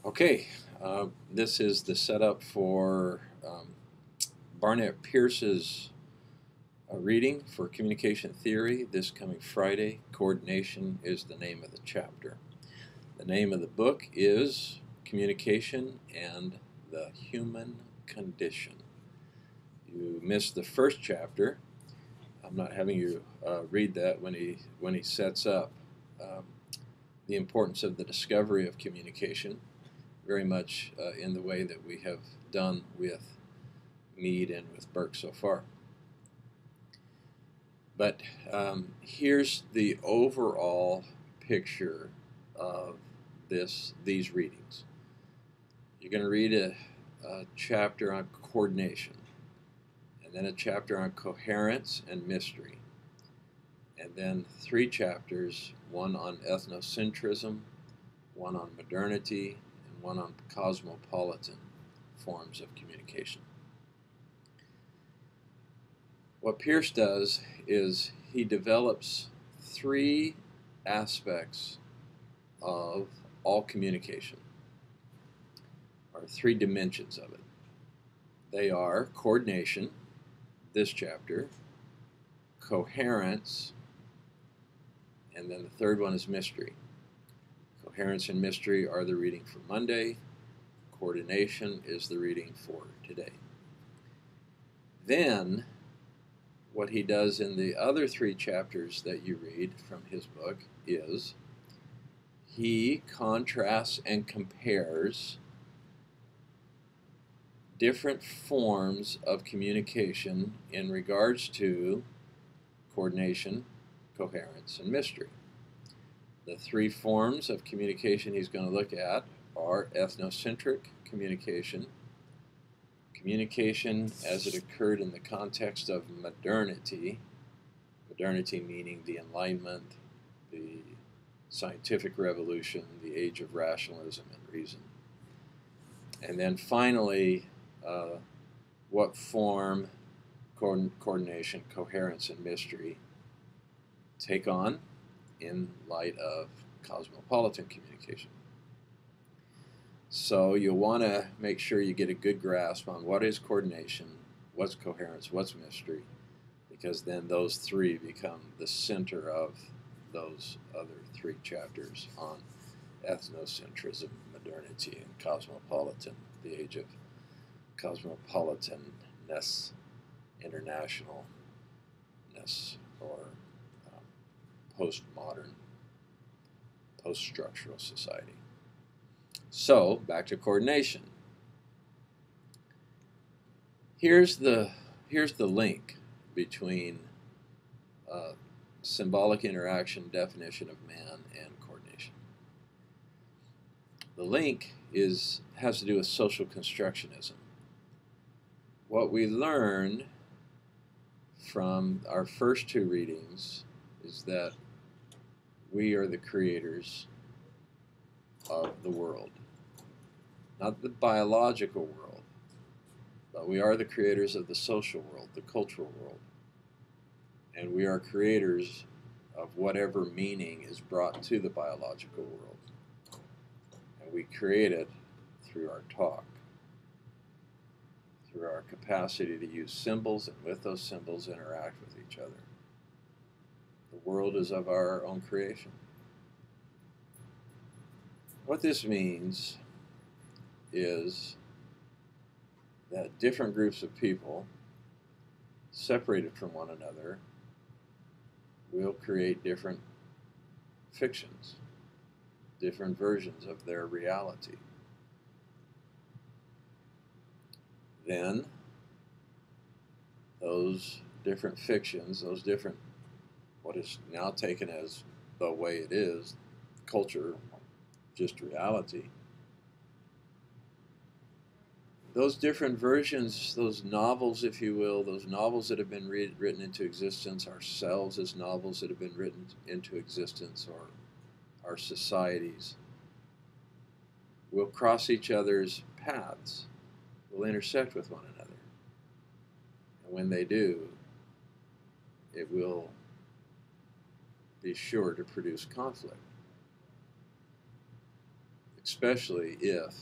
Okay, this is the setup for Barnett Pierce's reading for communication theory this coming Friday. Coordination is the name of the chapter. The name of the book is Communication and the Human Condition. You missed the first chapter. I'm not having you read that when he sets up um, the importance of the discovery of communication, very much in the way that we have done with Mead and with Burke so far. But here's the overall picture of these readings. You're going to read a chapter on coordination, and then a chapter on coherence and mystery, and then 3 chapters, one on ethnocentrism, one on modernity, and one on cosmopolitan forms of communication. What Pierce does is he develops 3 aspects of all communication, or 3 dimensions of it. They are coordination, this chapter, coherence, and then the third one is mystery. Coherence and mystery are the reading for Monday. Coordination is the reading for today. Then, what he does in the other 3 chapters that you read from his book is he contrasts and compares different forms of communication in regards to coordination, coherence, and mystery. The 3 forms of communication he's going to look at are ethnocentric communication, communication as it occurred in the context of modernity, modernity meaning the Enlightenment, the scientific revolution, the age of rationalism and reason. And then finally, what form coordination, coherence, and mystery take on in light of cosmopolitan communication. So you'll want to make sure you get a good grasp on what is coordination, what's coherence, what's mystery, because then those 3 become the center of those other 3 chapters on ethnocentrism, modernity, and cosmopolitan, the age of cosmopolitanness, internationalness, or postmodern, post-structural society. So, back to coordination. Here's the link between symbolic interaction definition of man and coordination. The link has to do with social constructionism. What we learn from our first 2 readings is that we are the creators of the world. Not the biological world, but we are the creators of the social world, the cultural world. And we are creators of whatever meaning is brought to the biological world. And we create it through our talk, through our capacity to use symbols, and with those symbols interact with each other. The world is of our own creation. What this means is that different groups of people, separated from one another, will create different fictions, different versions of their reality. Then, those different fictions, those different, what is now taken as the way it is, culture, just reality, those different versions, those novels, if you will, those novels that have been written into existence, ourselves as novels that have been written into existence, or our societies, will cross each other's paths, will intersect with one another. And when they do, it will be sure to produce conflict. The especially if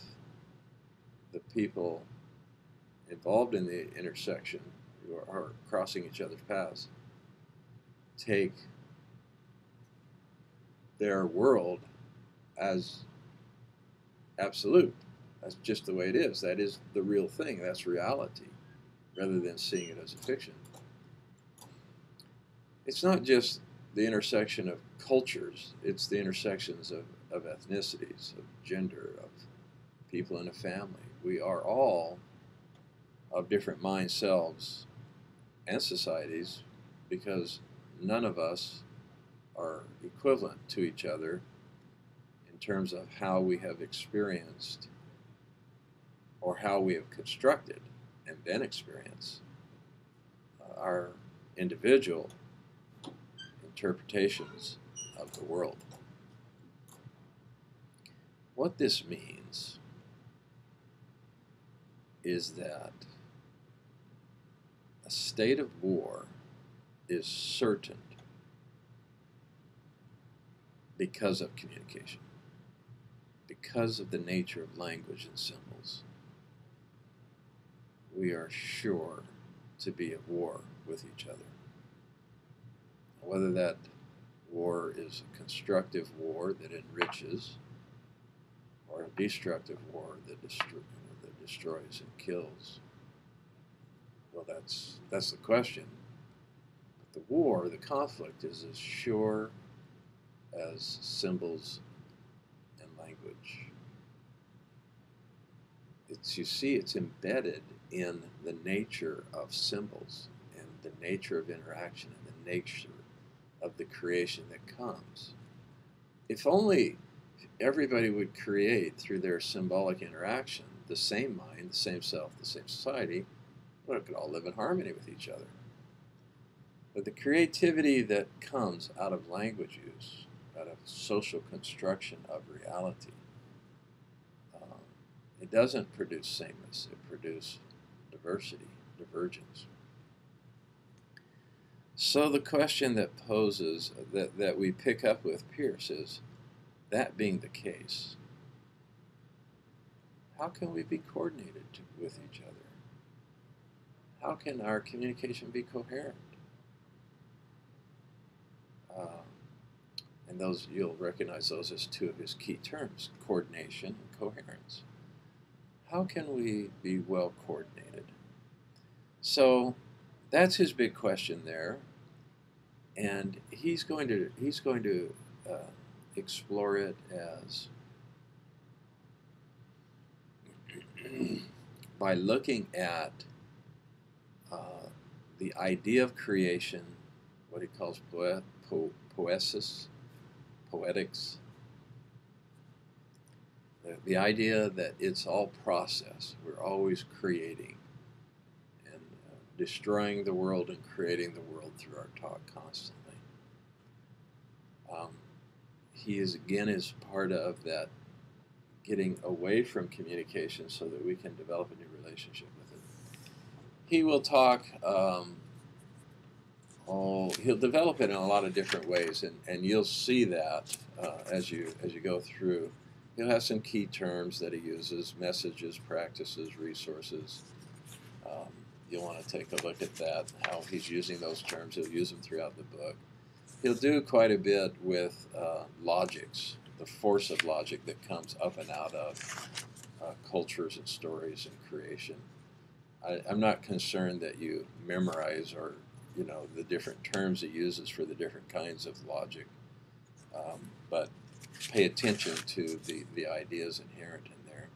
the people involved in the intersection who are crossing each other's paths take their world as absolute. That's just the way it is. That is the real thing. That's reality, rather than seeing it as a fiction. It's not just the intersection of cultures. It's the intersections of ethnicities, of gender, of people in a family. We are all of different mind selves and societies because none of us are equivalent to each other in terms of how we have experienced or how we have constructed and then experienced our individual interpretations of the world. What this means is that a state of war is certain because of communication, because of the nature of language and symbols. We are sure to be at war with each other. Whether that war is a constructive war that enriches or a destructive war that destroys and kills, well, that's the question. But the war, the conflict, is as sure as symbols and language. You see, it's embedded in the nature of symbols and the nature of interaction and the nature of the creation that comes. If only everybody would create through their symbolic interaction the same mind, the same self, the same society, well, it could all live in harmony with each other. But the creativity that comes out of language use, out of social construction of reality, it doesn't produce sameness, it produces diversity, divergence. So the question that poses, that we pick up with Peirce is, that being the case, how can we be coordinated with each other? How can our communication be coherent? And those, you'll recognize those as two of his key terms, coordination and coherence. How can we be well coordinated? So that's his big question there, and he's going to explore it as by looking at the idea of creation, what he calls poesis, poetics, the idea that it's all process. We're always creating and destroying the world and creating the world through our talk constantly. He is part of that getting away from communication so that we can develop a new relationship with it. He will talk, he'll develop it in a lot of different ways, and you'll see that as you go through. He'll have some key terms that he uses: messages, practices, resources. You'll want to take a look at that, how he's using those terms. He'll use them throughout the book. He'll do quite a bit with logics, the force of logic that comes up and out of cultures and stories and creation. I'm not concerned that you memorize or the different terms he uses for the different kinds of logic, but pay attention to the ideas inherent in there.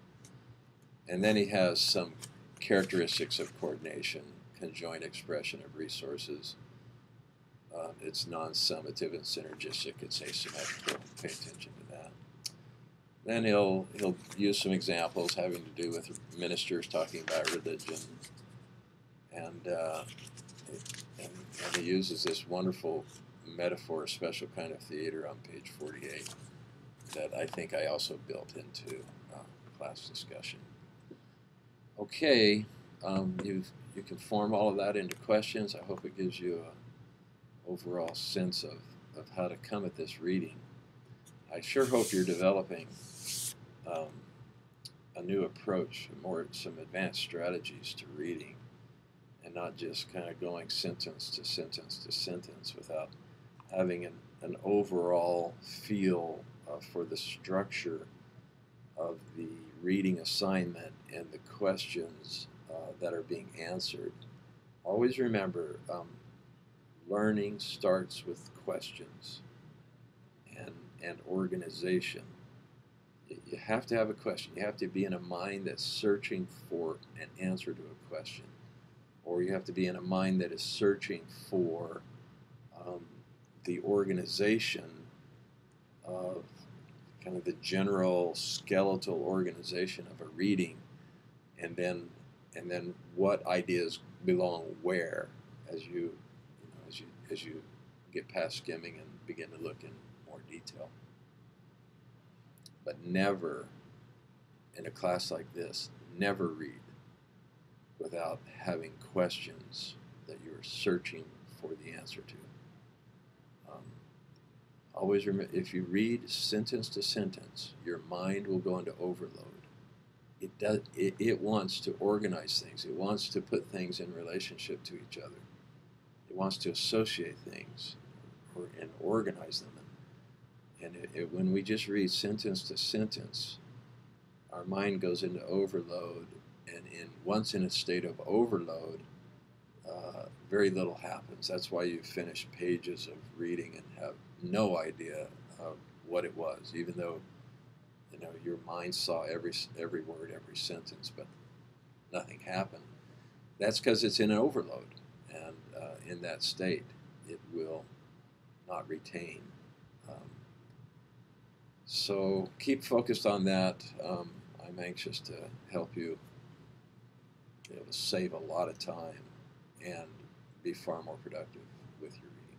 And then he has some characteristics of coordination, conjoint expression of resources. It's non-summative and synergistic. It's asymmetrical. Pay attention to that. Then he'll use some examples having to do with ministers talking about religion, and he uses this wonderful metaphor, a special kind of theater, on page 48 that I think I also built into class discussion. Okay, you can form all of that into questions. I hope it gives you an overall sense of how to come at this reading. I sure hope you're developing um, a new approach, some advanced strategies to reading, and not just kind of going sentence to sentence to sentence without having an overall feel for the structure of the reading assignment and the questions that are being answered. Always remember, learning starts with questions and organization. You have to have a question. You have to be in a mind that's searching for an answer to a question. Or you have to be in a mind that is searching for um, the organization of kind of the general skeletal organization of a reading, and then what ideas belong where as you get past skimming and begin to look in more detail. But never, in a class like this, never read without having questions that you're searching for the answer to. Always remember, if you read sentence to sentence, your mind will go into overload. It wants to organize things. It wants to put things in relationship to each other. It wants to associate things and organize them. And when we just read sentence to sentence, our mind goes into overload. And once in a state of overload, very little happens. That's why you finish pages of reading and have no idea of what it was, even though your mind saw every word, every sentence, but nothing happened. That's because it's in an overload, and in that state, it will not retain. So keep focused on that. I'm anxious to help you be able to save a lot of time and be far more productive with your reading.